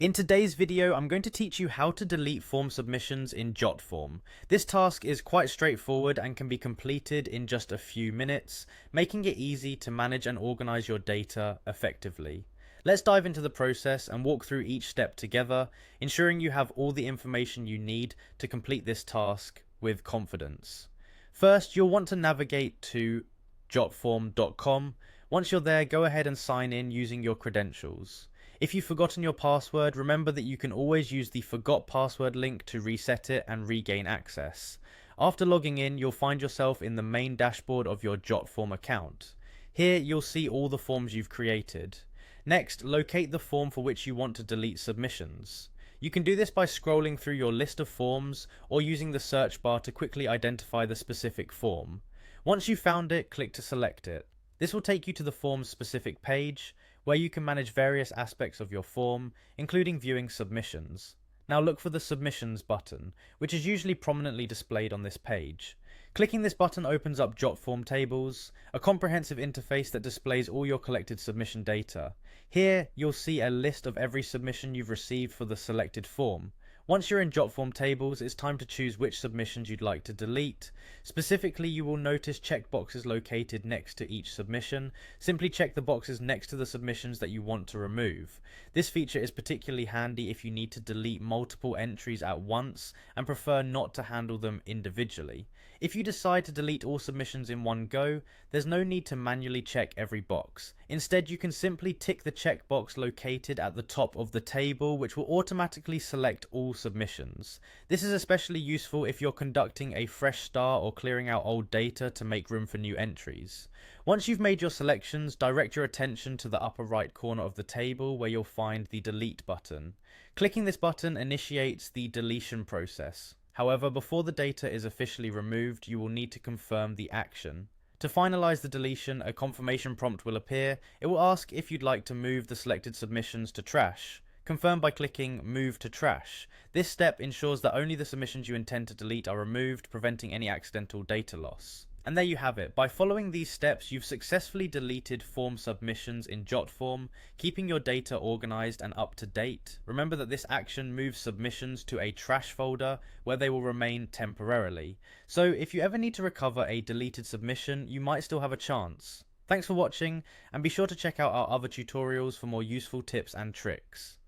In today's video, I'm going to teach you how to delete form submissions in Jotform. This task is quite straightforward and can be completed in just a few minutes, making it easy to manage and organize your data effectively. Let's dive into the process and walk through each step together, ensuring you have all the information you need to complete this task with confidence. First, you'll want to navigate to jotform.com. Once you're there, go ahead and sign in using your credentials. If you've forgotten your password, remember that you can always use the forgot password link to reset it and regain access. After logging in, you'll find yourself in the main dashboard of your Jotform account. Here, you'll see all the forms you've created. Next, locate the form for which you want to delete submissions. You can do this by scrolling through your list of forms or using the search bar to quickly identify the specific form. Once you've found it, click to select it. This will take you to the form's specific page, where you can manage various aspects of your form, including viewing submissions. Now look for the Submissions button, which is usually prominently displayed on this page. Clicking this button opens up Jotform Tables, a comprehensive interface that displays all your collected submission data. Here, you'll see a list of every submission you've received for the selected form. Once you're in Jotform Tables, it's time to choose which submissions you'd like to delete. Specifically, you will notice checkboxes located next to each submission. Simply check the boxes next to the submissions that you want to remove. This feature is particularly handy if you need to delete multiple entries at once and prefer not to handle them individually. If you decide to delete all submissions in one go, there's no need to manually check every box. Instead, you can simply tick the checkbox located at the top of the table, which will automatically select all submissions. This is especially useful if you're conducting a fresh start or clearing out old data to make room for new entries. Once you've made your selections, direct your attention to the upper right corner of the table where you'll find the delete button. Clicking this button initiates the deletion process. However, before the data is officially removed, you will need to confirm the action. To finalize the deletion, a confirmation prompt will appear. It will ask if you'd like to move the selected submissions to trash. Confirm by clicking Move to Trash. This step ensures that only the submissions you intend to delete are removed, preventing any accidental data loss. And there you have it. By following these steps, you've successfully deleted form submissions in Jotform, keeping your data organized and up to date. Remember that this action moves submissions to a trash folder where they will remain temporarily. So if you ever need to recover a deleted submission, you might still have a chance. Thanks for watching, and be sure to check out our other tutorials for more useful tips and tricks.